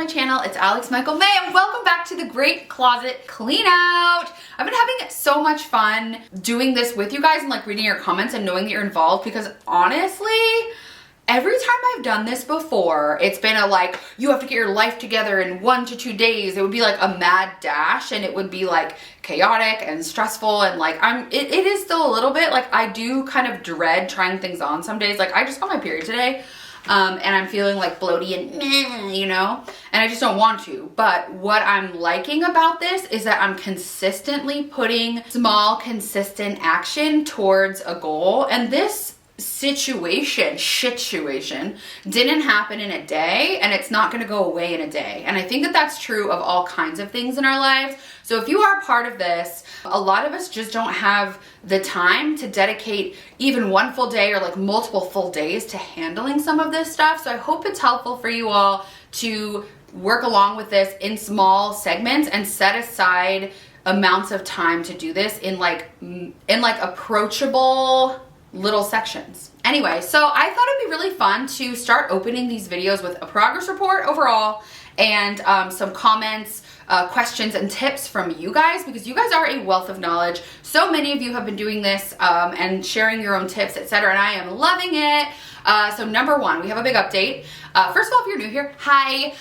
my channel. It's Alex Michael May and welcome back to the Great Closet Clean Out. I've been having so much fun doing this with you guys and like reading your comments and knowing that you're involved, because honestly, every time I've done this before, it's been a like, you have to get your life together in 1 to 2 days. It would be like a mad dash and it would be like chaotic and stressful, and like it is still a little bit like I do kind of dread trying things on some days. Like I just got my period today. And I'm feeling like bloaty and meh, you know, and I just don't want to. But what I'm liking about this is that I'm consistently putting small, consistent action towards a goal. And this situation didn't happen in a day, and it's not going to go away in a day. And I think that that's true of all kinds of things in our lives. So if you are part of this, a lot of us just don't have the time to dedicate even one full day or like multiple full days to handling some of this stuff. So I hope it's helpful for you all to work along with this in small segments and set aside amounts of time to do this in like approachable little sections. Anyway, so I thought it'd be really fun to start opening these videos with a progress report overall and some comments, questions and tips from you guys, because you guys are a wealth of knowledge. So many of you have been doing this and sharing your own tips, etc., and I am loving it. So number one, we have a big update. First of all, if you're new here, hi.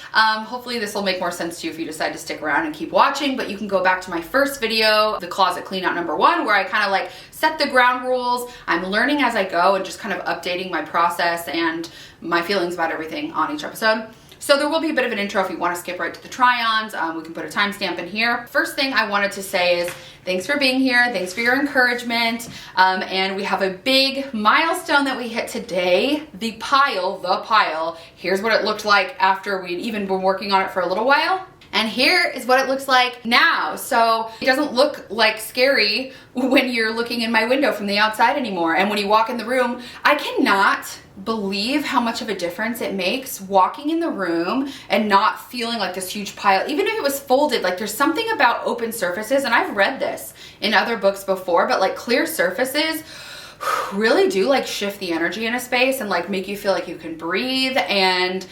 Hopefully this will make more sense to you if you decide to stick around and keep watching, but you can go back to my first video, the closet clean out number 1, where I kind of like set the ground rules. I'm learning as I go and just kind of updating my process and my feelings about everything on each episode. So there will be a bit of an intro if you want to skip right to the try-ons. We can put a timestamp in here. First thing I wanted to say is thanks for being here. Thanks for your encouragement. And we have a big milestone that we hit today. The pile. Here's what it looked like after we'd even been working on it for a little while. And here is what it looks like now. So it doesn't look like scary when you're looking in my window from the outside anymore. And when you walk in the room, I cannot believe how much of a difference it makes walking in the room and not feeling like this huge pile. Even if it was folded, like there's something about open surfaces, and I've read this in other books before, but like clear surfaces really do like shift the energy in a space and like make you feel like you can breathe. And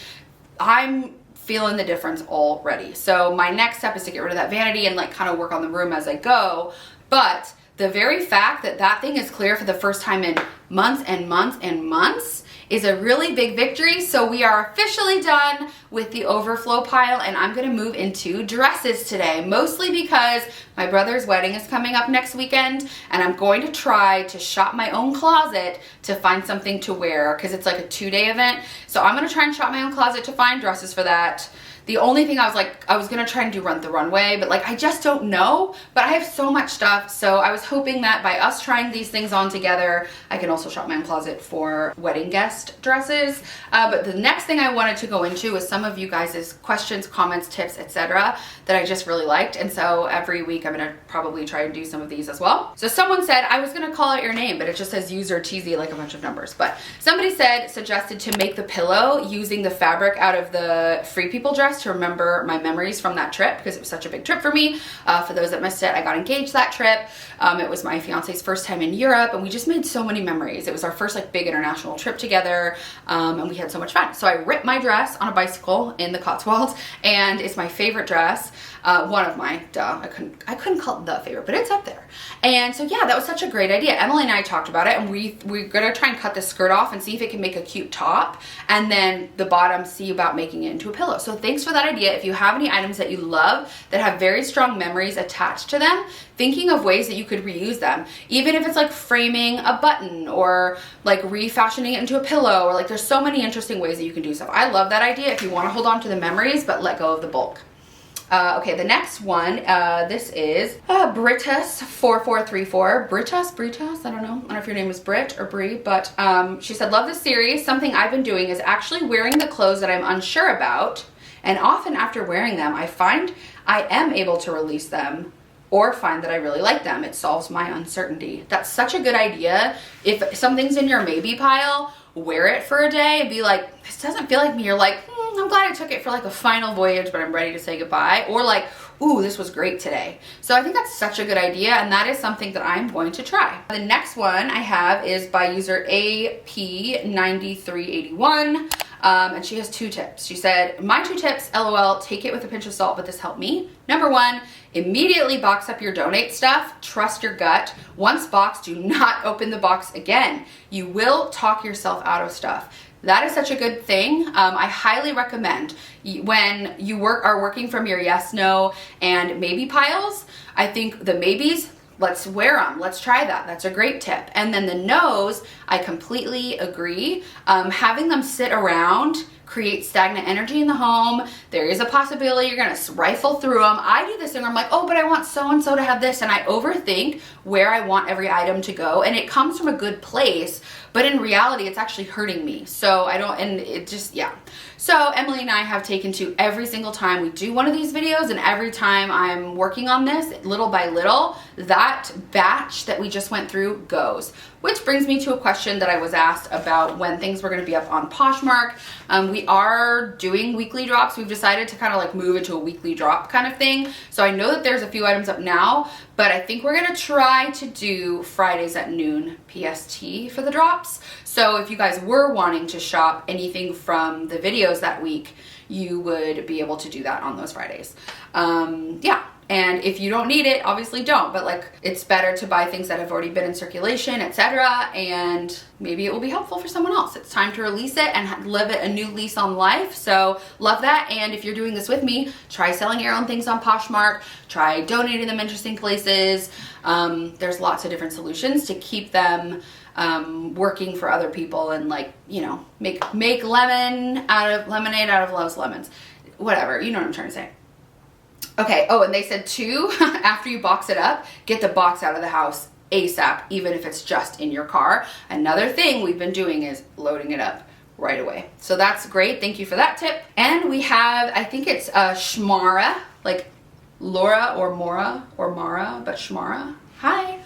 I'm feeling the difference already. So my next step is to get rid of that vanity and like kind of work on the room as I go. But the very fact that that thing is clear for the first time in months and months and months is a really big victory. So we are officially done with the overflow pile, and I'm gonna move into dresses today, mostly because my brother's wedding is coming up next weekend, and I'm going to try to shop my own closet to find something to wear, because it's like a 2-day event. So I'm gonna try and shop my own closet to find dresses for that. The only thing I was gonna try and do Run the Runway, but like I just don't know. But I have so much stuff, so I was hoping that by us trying these things on together, I can also shop my own closet for wedding guest dresses. But the next thing I wanted to go into is some of you guys' questions, comments, tips, etc. that I just really liked. And so every week I'm gonna probably try and do some of these as well. So someone said, I was gonna call out your name, but it just says user TZ, like a bunch of numbers. But somebody suggested to make the pillow using the fabric out of the Free People dress to remember my memories from that trip, because it was such a big trip for me. For those that missed it, I got engaged that trip. It was my fiance's first time in Europe, and we just made so many memories. It was our first like big international trip together, and we had so much fun. So I ripped my dress on a bicycle in the Cotswolds, and it's my favorite dress. One of my, I couldn't call it the favorite, but it's up there. And so yeah, that was such a great idea. Emily and I talked about it, and we're gonna try and cut the skirt off and see if it can make a cute top, and then the bottom, see about making it into a pillow. So thanks for that idea. If you have any items that you love that have very strong memories attached to them, thinking of ways that you could reuse them, even if it's like framing a button or like refashioning it into a pillow, or like there's so many interesting ways that you can do stuff. I love that idea if you want to hold on to the memories but let go of the bulk. Okay, the next one, this is Britus4434. Britus, I don't know if your name is Brit or Brie, but she said, love this series. Something I've been doing is actually wearing the clothes that I'm unsure about, and often after wearing them, I find I am able to release them or find that I really like them. It solves my uncertainty. That's such a good idea. If something's in your maybe pile, wear it for a day and be like, this doesn't feel like me. You're like, I'm glad I took it for like a final voyage, but I'm ready to say goodbye. Or like, ooh, this was great today. So I think that's such a good idea, and that is something that I'm going to try. The next one I have is by user AP9381. And she has 2 tips. She said, my 2 tips, LOL, take it with a pinch of salt, but this helped me. Number 1, immediately box up your donate stuff. Trust your gut. Once boxed, do not open the box again. You will talk yourself out of stuff. That is such a good thing. I highly recommend when you are working from your yes, no, and maybe piles. I think the maybes, let's wear them. Let's try that. That's a great tip. And then the no's, I completely agree. Having them sit around creates stagnant energy in the home. There is a possibility you're gonna rifle through them. I do this thing where I'm like, oh, but I want so-and-so to have this, and I overthink where I want every item to go, and it comes from a good place, but in reality, it's actually hurting me. So I don't, and it just, yeah. So Emily and I have taken to every single time we do one of these videos, and every time I'm working on this, little by little, that batch that we just went through goes. Which brings me to a question that I was asked about when things were gonna be up on Poshmark. We are doing weekly drops. We've decided to kind of like move into a weekly drop kind of thing. So I know that there's a few items up now, but I think we're gonna try to do Fridays at noon PST for the drops. So if you guys were wanting to shop anything from the videos that week, you would be able to do that on those Fridays. Yeah. And if you don't need it, obviously don't, but like it's better to buy things that have already been in circulation, etc. And maybe it will be helpful for someone else. It's time to release it and live it a new lease on life. So love that. And if you're doing this with me, try selling your own things on Poshmark, try donating them interesting places. There's lots of different solutions to keep them working for other people and like, you know, make lemonade out of Love's lemons. Whatever, you know what I'm trying to say. Okay, oh, and they said too, after you box it up, get the box out of the house ASAP, even if it's just in your car. Another thing we've been doing is loading it up right away. So that's great, thank you for that tip. And we have, I think it's Shmara, like Laura or Mora or Mara, but Shmara. Hi.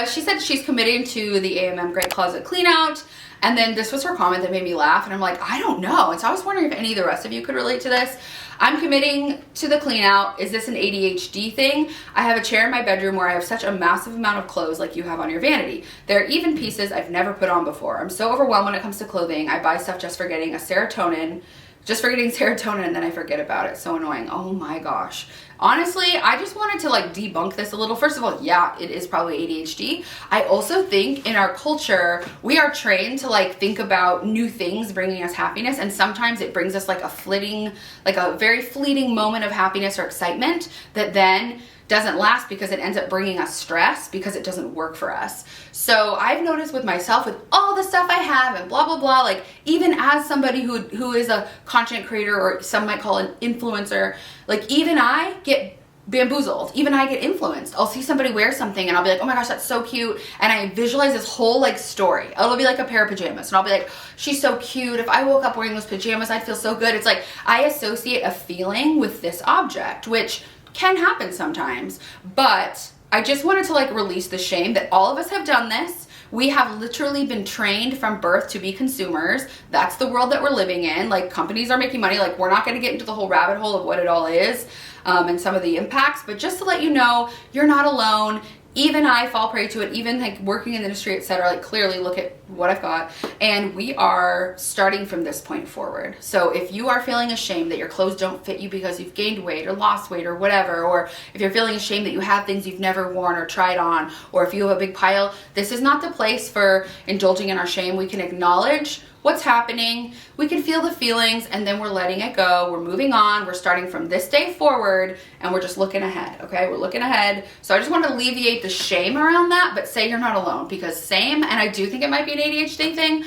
She said she's committing to the AMM Great Closet Clean Out. And then this was her comment that made me laugh. And I'm like, I don't know. And so I was wondering if any of the rest of you could relate to this. I'm committing to the clean out. Is this an ADHD thing? I have a chair in my bedroom where I have such a massive amount of clothes like you have on your vanity. There are even pieces I've never put on before. I'm so overwhelmed when it comes to clothing. I buy stuff just for getting serotonin, and then I forget about it. So annoying. Oh my gosh. Honestly, I just wanted to like debunk this a little. First of all, yeah, it is probably ADHD. I also think in our culture, we are trained to like think about new things bringing us happiness. And sometimes it brings us like a very fleeting moment of happiness or excitement that then doesn't last because it ends up bringing us stress because it doesn't work for us. So I've noticed with myself, with all the stuff I have and blah, blah, blah, like even as somebody who is a content creator or some might call an influencer, like even I get bamboozled. Even I get influenced. I'll see somebody wear something and I'll be like, oh my gosh, that's so cute. And I visualize this whole like story. It'll be like a pair of pajamas and I'll be like, she's so cute. If I woke up wearing those pajamas, I'd feel so good. It's like I associate a feeling with this object, which can happen sometimes, but I just wanted to like release the shame that all of us have done this. We have literally been trained from birth to be consumers. That's the world that we're living in. Like companies are making money. Like we're not going to get into the whole rabbit hole of what it all is and some of the impacts, but just to let you know, you're not alone. Even I fall prey to it, even like working in the industry, etc. Like clearly look at what I've got, and we are starting from this point forward. So if you are feeling ashamed that your clothes don't fit you because you've gained weight or lost weight or whatever, or if you're feeling ashamed that you have things you've never worn or tried on, or if you have a big pile, this is not the place for indulging in our shame. We can acknowledge what's happening, we can feel the feelings, and then we're letting it go. We're moving on. We're starting from this day forward, and we're just looking ahead, okay? We're looking ahead. So I just want to alleviate the shame around that, but say you're not alone, because same, and I do think it might be an ADHD thing.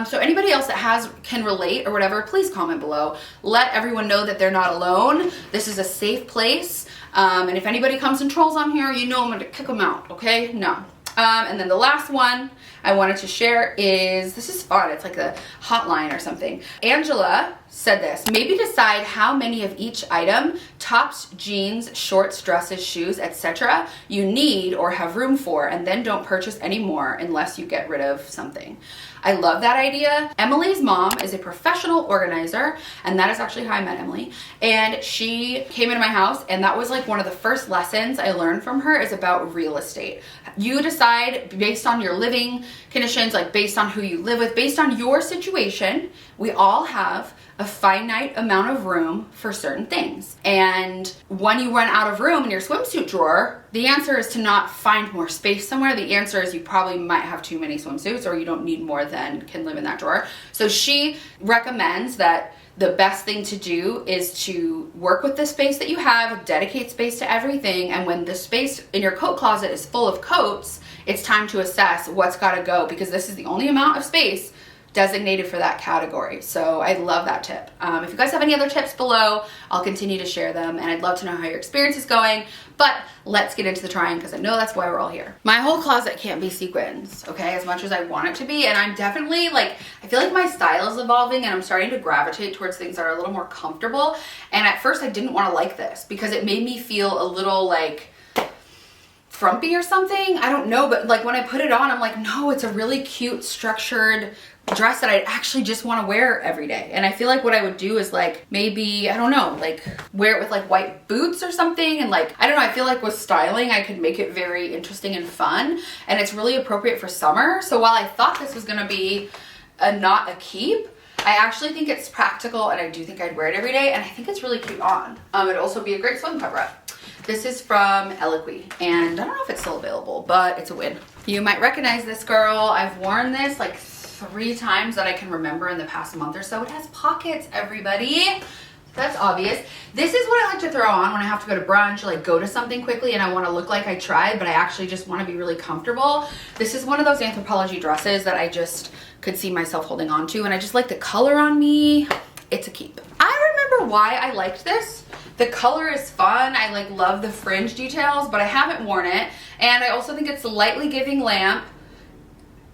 So anybody else that can relate or whatever, please comment below. Let everyone know that they're not alone. This is a safe place. And if anybody comes and trolls on here, you know I'm going to kick them out, okay? No. And then the last one I wanted to share is, this is fun, it's like a hotline or something. Angela said this: maybe decide how many of each item, tops, jeans, shorts, dresses, shoes, etc. you need or have room for, and then don't purchase any more unless you get rid of something. I love that idea. Emily's mom is a professional organizer, and that is actually how I met Emily. And she came into my house, and that was like one of the first lessons I learned from her is about real estate. You decide based on your living conditions, like based on who you live with, based on your situation. We all have a finite amount of room for certain things. And when you run out of room in your swimsuit drawer, the answer is to not find more space somewhere. The answer is you probably might have too many swimsuits, or you don't need more than can live in that drawer. So she recommends that the best thing to do is to work with the space that you have, dedicate space to everything, and when the space in your coat closet is full of coats, it's time to assess what's gotta go, because this is the only amount of space designated for that category. So I love that tip. If you guys have any other tips below, I'll continue to share them, and I'd love to know how your experience is going. But let's get into the trying, because I know that's why we're all here. My whole closet can't be sequins, okay, as much as I want it to be. And I'm definitely like, I feel like my style is evolving, and I'm starting to gravitate towards things that are a little more comfortable. And at first I didn't want to like this because it made me feel a little like frumpy or something. I don't know, but like when I put it on, I'm like, no, it's a really cute structured dress that I actually just want to wear every day. And I feel like what I would do is like, maybe, I don't know, like wear it with like white boots or something. And like, I don't know, I feel like with styling, I could make it very interesting and fun. And it's really appropriate for summer. So while I thought this was going to be not a keep, I actually think it's practical, and I do think I'd wear it every day. And I think it's really cute on. It'd also be a great swim cover up. This is from Eloquy, and I don't know if it's still available, but it's a win. You might recognize this girl. I've worn this like 3 times that I can remember in the past month or so. It has pockets, everybody. That's obvious. This is what I like to throw on when I have to go to brunch or like go to something quickly and I want to look like I tried, but I actually just want to be really comfortable. This is one of those Anthropologie dresses that I just could see myself holding on to, and I just like the color on me. It's a keep. I remember why I liked this. The color is fun. I like love the fringe details, but I haven't worn it. And I also think it's lightly giving lamp.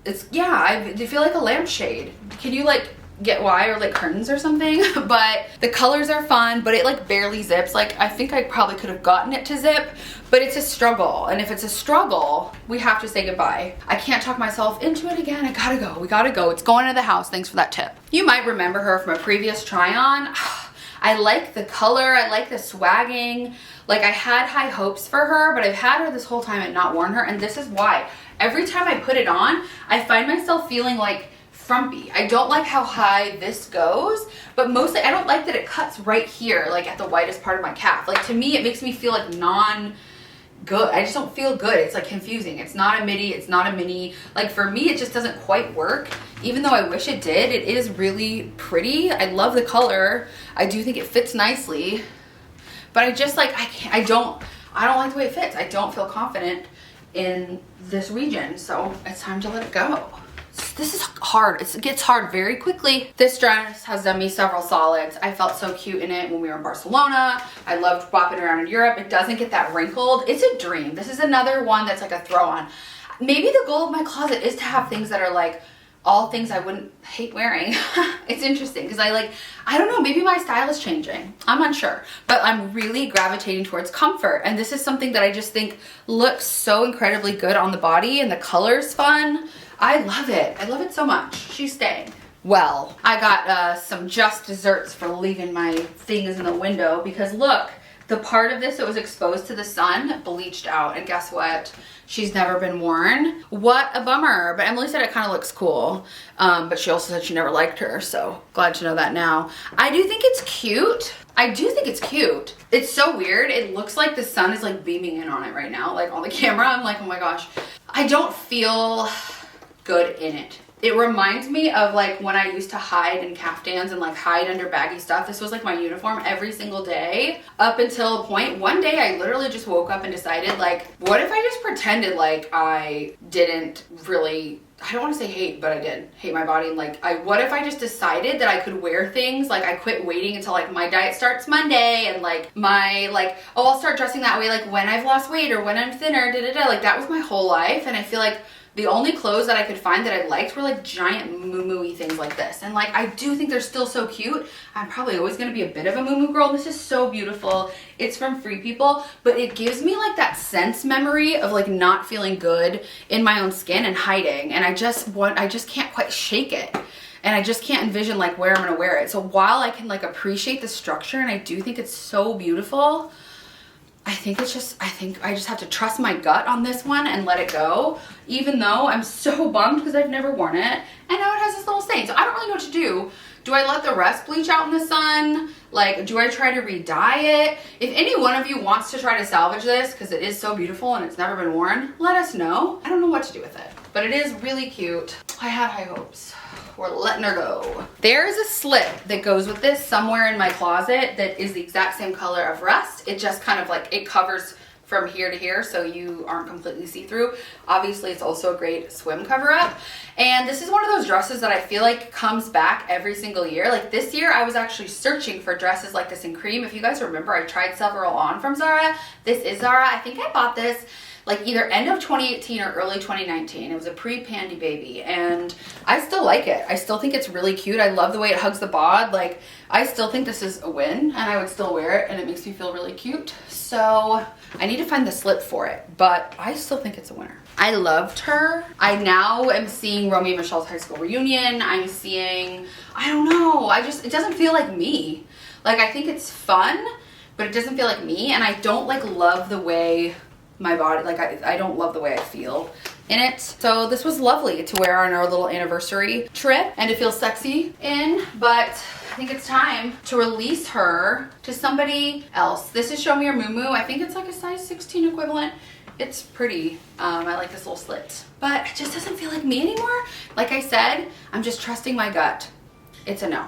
It's, yeah, I feel like a lampshade. Can you like get why, or like curtains or something? But the colors are fun, but it like barely zips. Like I think I probably could have gotten it to zip, but it's a struggle. And if it's a struggle, we have to say goodbye. I can't talk myself into it again. I gotta go. We gotta go. It's going to the house. Thanks for that tip. You might remember her from a previous try on. I like the color. I like the swagging. Like I had high hopes for her, but I've had her this whole time and not worn her. And this is why. Every time I put it on, I find myself feeling like frumpy. I don't like how high this goes, but mostly I don't like that it cuts right here, like at the widest part of my calf. Like to me, it makes me feel like non-good. I just don't feel good. It's like confusing. It's not a midi, it's not a mini. Like for me, it just doesn't quite work. Even though I wish it did, it is really pretty. I love the color. I do think it fits nicely, but I just like, I don't like the way it fits. I don't feel confident in this region, so it's time to let it go. This is hard. It gets hard very quickly. This dress has done me several solids. I felt so cute in it when we were in Barcelona. I loved bopping around in Europe. It doesn't get that wrinkled. It's a dream. This is another one that's like a throw on. Maybe the goal of my closet is to have things that are like all things I wouldn't hate wearing. It's interesting because I don't know, maybe my style is changing. I'm unsure, but I'm really gravitating towards comfort. And this is something that I just think looks so incredibly good on the body, and the color's fun. I love it. I love it so much. She's staying. Well, I got some just desserts for leaving my things in the window, because look, the part of this that was exposed to the sun bleached out, and guess what? She's never been worn. What a bummer. But Emily said it kind of looks cool. But she also said she never liked her, so glad to know that now. I do think it's cute. I do think it's cute. It's so weird. It looks like the sun is like beaming in on it right now, like on the camera. I'm like, oh my gosh. I don't feel good in it. It reminds me of like when I used to hide in caftans and like hide under baggy stuff. This was like my uniform every single day up until a point. One day I literally just woke up and decided, like, what if I just pretended like I didn't really, I don't want to say hate, but I did hate my body. And like, what if I just decided that I could wear things, like I quit waiting until like my diet starts Monday, and like oh, I'll start dressing that way like when I've lost weight or when I'm thinner, Like that was my whole life. And I feel like the only clothes that I could find that I liked were like giant moo-moo-y things like this. And like, I do think they're still so cute. I'm probably always gonna be a bit of a moo-moo girl. This is so beautiful. It's from Free People, but it gives me like that sense memory of like not feeling good in my own skin and hiding. And I just can't quite shake it. And I just can't envision like where I'm gonna wear it. So while I can like appreciate the structure, and I do think it's so beautiful, I think I just have to trust my gut on this one and let it go, even though I'm so bummed because I've never worn it. And now it has this little stain. So I don't really know what to do. Do I let the rest bleach out in the sun? Like, do I try to re-dye it? If any one of you wants to try to salvage this, because it is so beautiful and it's never been worn, let us know. I don't know what to do with it, but it is really cute. I had high hopes. We're letting her go. There's a slip that goes with this somewhere in my closet that is the exact same color of rust. It just kind of like, it covers from here to here so you aren't completely see-through. Obviously, it's also a great swim cover-up. And this is one of those dresses that I feel like comes back every single year. Like this year, I was actually searching for dresses like this in cream. If you guys remember, I tried several on from Zara. This is Zara. I think I bought this like either end of 2018 or early 2019. It was a pre-Pandy baby, and I still like it. I still think it's really cute. I love the way it hugs the bod. Like, I still think this is a win, and I would still wear it, and it makes me feel really cute. So I need to find the slip for it, but I still think it's a winner. I loved her. I now am seeing Romeo and Michelle's high school reunion. I'm seeing, I don't know, it doesn't feel like me. Like, I think it's fun, but it doesn't feel like me, and I don't like love the way my body, like I don't love the way I feel in it. So this was lovely to wear on our little anniversary trip and to feel sexy in, but I think it's time to release her to somebody else. This is Show Me Your Moo. I think it's like a size 16 equivalent. It's pretty. I like this little slit, but it just doesn't feel like me anymore. Like I said, I'm just trusting my gut. It's a no.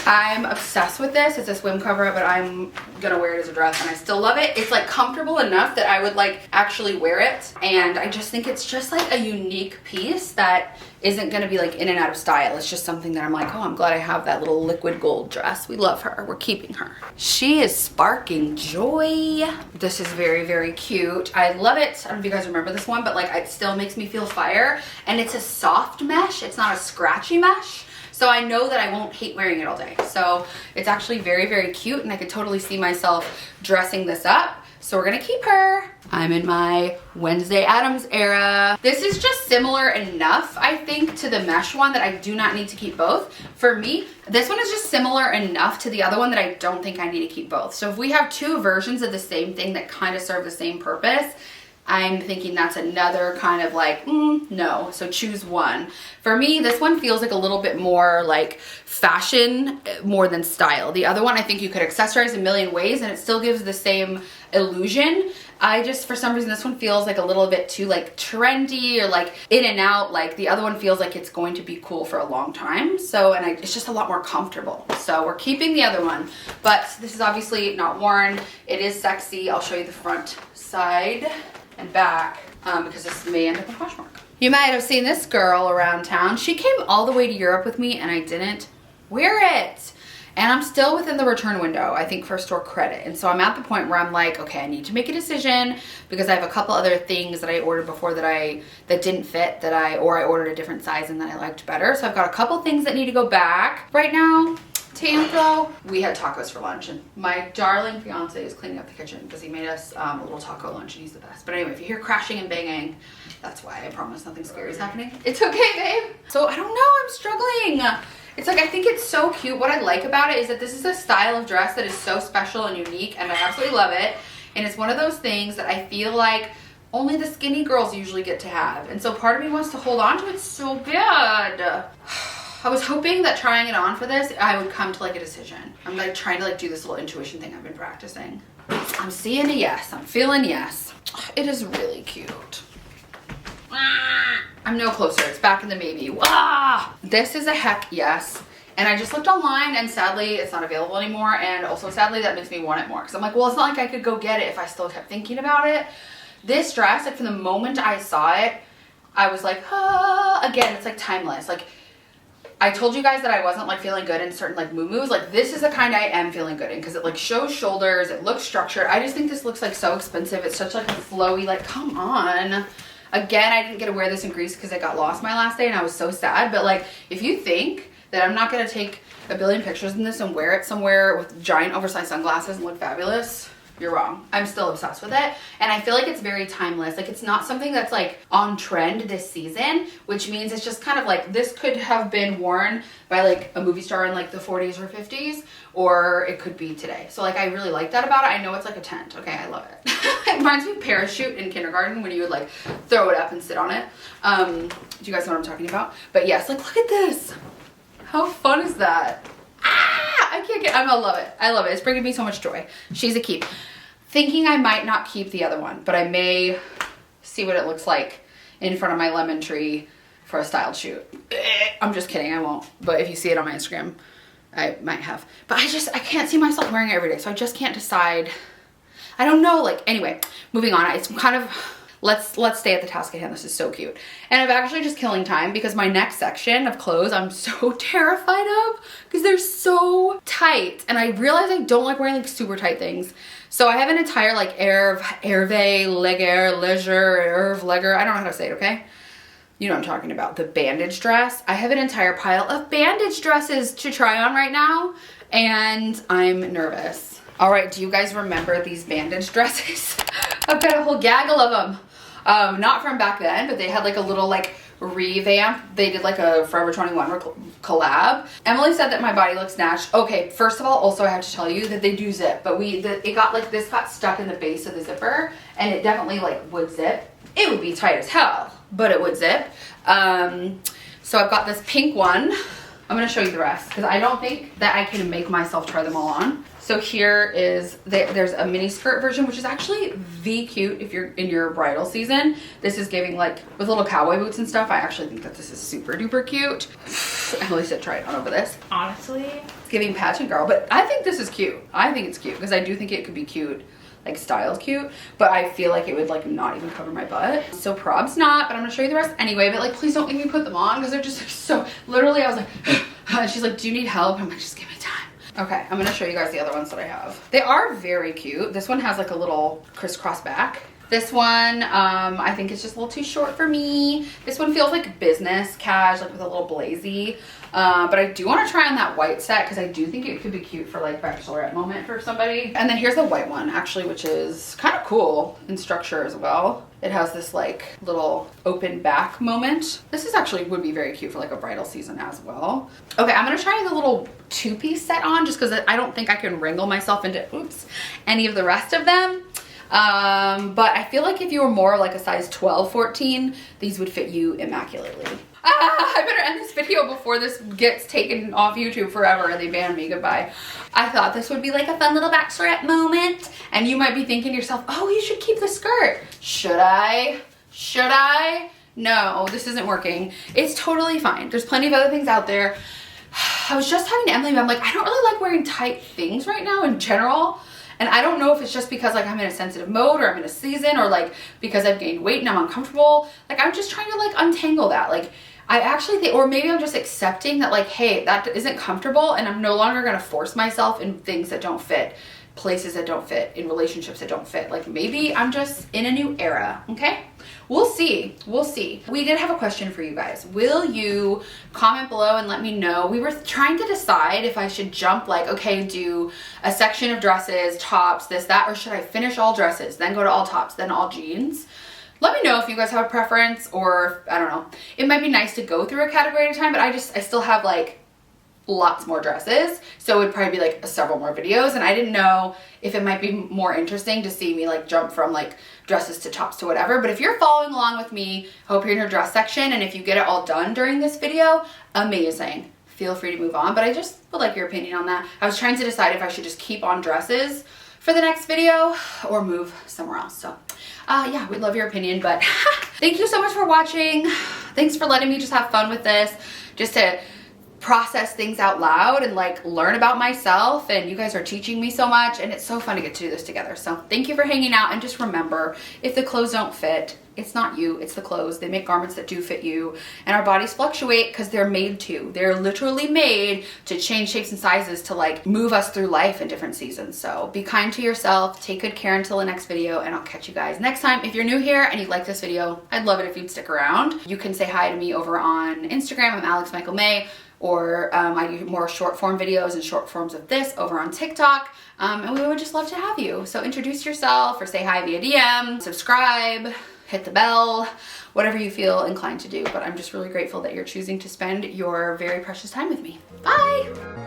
I'm obsessed with this. It's a swim cover, but I'm gonna wear it as a dress, and I still love it. It's like comfortable enough that I would like actually wear it, and I just think it's just like a unique piece that isn't gonna be like in and out of style. It's just something that I'm like, oh, I'm glad I have that little liquid gold dress. We love her. We're keeping her. She is sparking joy. This is very, very cute. I love it. I don't know if you guys remember this one, but like it still makes me feel fire, and it's a soft mesh. It's not a scratchy mesh. So I know that I won't hate wearing it all day. So it's actually very, very cute, and I could totally see myself dressing this up. So we're gonna keep her. I'm in my Wednesday Addams era. This is just similar enough, I think, to the mesh one that I do not need to keep both. For me, this one is just similar enough to the other one that I don't think I need to keep both. So if we have two versions of the same thing that kind of serve the same purpose, I'm thinking that's another kind of like, no, so choose one. For me, this one feels like a little bit more like fashion more than style. The other one, I think you could accessorize a million ways and it still gives the same illusion. I just, for some reason, this one feels like a little bit too like trendy or like in and out. Like the other one feels like it's going to be cool for a long time. So, and it's just a lot more comfortable. So we're keeping the other one, but this is obviously not worn. It is sexy. I'll show you the front, side, and back because this may end up in Poshmark. You might have seen this girl around town. She came all the way to Europe with me and I didn't wear it. And I'm still within the return window, I think, for store credit. And so I'm at the point where I'm like, okay, I need to make a decision because I have a couple other things that I ordered before that didn't fit, or I ordered a different size and that I liked better. So I've got a couple things that need to go back right now. To Anthro, we had tacos for lunch, and my darling fiance is cleaning up the kitchen because he made us a little taco lunch, and he's the best. But anyway, if you hear crashing and banging, that's why. I promise nothing scary is happening. It's okay, babe. So I don't know, I'm struggling. It's like, I think it's so cute. What I like about it is that this is a style of dress that is so special and unique, and I absolutely love it. And it's one of those things that I feel like only the skinny girls usually get to have. And so part of me wants to hold on to it so bad. I was hoping that trying it on for this, I would come to like a decision. I'm like trying to like do this little intuition thing I've been practicing. I'm seeing a yes, I'm feeling yes. It is really cute. I'm no closer, it's back in the maybe. This is a heck yes. And I just looked online and sadly it's not available anymore. And also sadly that makes me want it more. Cause I'm like, well, it's not like I could go get it if I still kept thinking about it. This dress, like from the moment I saw it, I was like, again, it's like timeless. Like, I told you guys that I wasn't like feeling good in certain like moo-moos. Like this is the kind I am feeling good in because it like shows shoulders, it looks structured. I just think this looks like so expensive. It's such like a flowy, like come on. Again, I didn't get to wear this in Greece because I got lost my last day and I was so sad. But like if you think that I'm not gonna take a billion pictures in this and wear it somewhere with giant oversized sunglasses and look fabulous, you're wrong. I'm still obsessed with it. And I feel like it's very timeless. Like, it's not something that's like on trend this season, which means it's just kind of like, this could have been worn by like a movie star in like the 40s or 50s, or it could be today. So like, I really like that about it. I know it's like a tent. Okay, I love it. It reminds me of parachute in kindergarten when you would like throw it up and sit on it. Do you guys know what I'm talking about? But yes, like, look at this. How fun is that? I can't get, I'm gonna love it. I love it. It's bringing me so much joy. She's a keep. Thinking I might not keep the other one, but I may see what it looks like in front of my lemon tree for a styled shoot. I'm just kidding, I won't. But if you see it on my Instagram, I might have. But I can't see myself wearing it every day, so I just can't decide. I don't know, like, anyway, moving on. It's kind of, let's stay at the task at hand. This is so cute. And I'm actually just killing time because my next section of clothes I'm so terrified of because they're so tight. And I realize I don't like wearing like super tight things. So I have an entire like Hervé, Leger, I don't know how to say it, okay? You know what I'm talking about, the bandage dress. I have an entire pile of bandage dresses to try on right now and I'm nervous. All right, do you guys remember these bandage dresses? I've got a whole gaggle of them. Not from back then, but they had like a little like revamp. They did like a Forever 21 collab. Emily said that my body looks snatched. Okay, first of all, also I have to tell you that they do zip, but it got like, this got stuck in the base of the zipper and it definitely like would zip. It would be tight as hell, but it would zip. So I've got this pink one. I'm gonna show you the rest because I don't think that I can make myself try them all on. So here is, there's a mini skirt version, which is actually V cute if you're in your bridal season. This is giving like, with little cowboy boots and stuff, I actually think that this is super duper cute. Emily said try it on over this. Honestly, it's giving pageant girl, but I think this is cute. I think it's cute because I do think it could be cute, like styled cute, but I feel like it would like not even cover my butt. So probs not, but I'm gonna show you the rest anyway, but like please don't make me put them on because they're just like so, literally I was like, and she's like, do you need help? I'm like, just give me time. Okay, I'm gonna show you guys the other ones that I have. They are very cute. This one has like a little crisscross back. This one, I think it's just a little too short for me. This one feels like business cash, like with a little blazy. But I do want to try on that white set because I do think it could be cute for like bachelorette moment for somebody. And then here's the white one actually, which is kind of cool in structure as well. It has this like little open back moment. This is actually would be very cute for like a bridal season as well. Okay, I'm gonna try the little two-piece set on just because I don't think I can wrangle myself into, oops, any of the rest of them. But I feel like if you were more like a size 12, 14, these would fit you immaculately. I better end this video before this gets taken off YouTube forever and they ban me. Goodbye. I thought this would be like a fun little bachelorette moment. And you might be thinking to yourself, oh, you should keep the skirt. Should I? Should I? No, this isn't working. It's totally fine. There's plenty of other things out there. I was just talking to Emily, but I'm like, I don't really like wearing tight things right now in general. And I don't know if it's just because like I'm in a sensitive mode or I'm in a season or like because I've gained weight and I'm uncomfortable. Like I'm just trying to like untangle that. Like I actually think, or maybe I'm just accepting that like, hey, that isn't comfortable and I'm no longer gonna force myself in things that don't fit, places that don't fit, in relationships that don't fit. Like maybe I'm just in a new era, okay? We'll see, we'll see. We did have a question for you guys. Will you comment below and let me know? We were trying to decide if I should jump like, okay, do a section of dresses, tops, this, that, or should I finish all dresses, then go to all tops, then all jeans? Let me know if you guys have a preference or, I don't know. It might be nice to go through a category at a time, but I still have like lots more dresses, so it would probably be like several more videos, and I didn't know if it might be more interesting to see me like jump from like dresses to tops to whatever. But if you're following along with me, I hope you're in your dress section, and if you get it all done during this video, amazing. Feel free to move on, but I just would like your opinion on that. I was trying to decide if I should just keep on dresses for the next video or move somewhere else. So yeah, we'd love your opinion, but thank you so much for watching. Thanks for letting me just have fun with this, just to process things out loud and like learn about myself, and you guys are teaching me so much and it's so fun to get to do this together. So thank you for hanging out, and just remember, if the clothes don't fit, it's not you, it's the clothes. They make garments that do fit you, and our bodies fluctuate because they're made to. They're literally made to change shapes and sizes to like move us through life in different seasons. So be kind to yourself, take good care until the next video, and I'll catch you guys next time. If you're new here and you like this video, I'd love it if you'd stick around. You can say hi to me over on Instagram. I'm Alex Michael May. or I do more short form videos and short forms of this over on TikTok. And we would just love to have you. So introduce yourself or say hi via DM, subscribe, hit the bell, whatever you feel inclined to do. But I'm just really grateful that you're choosing to spend your very precious time with me. Bye.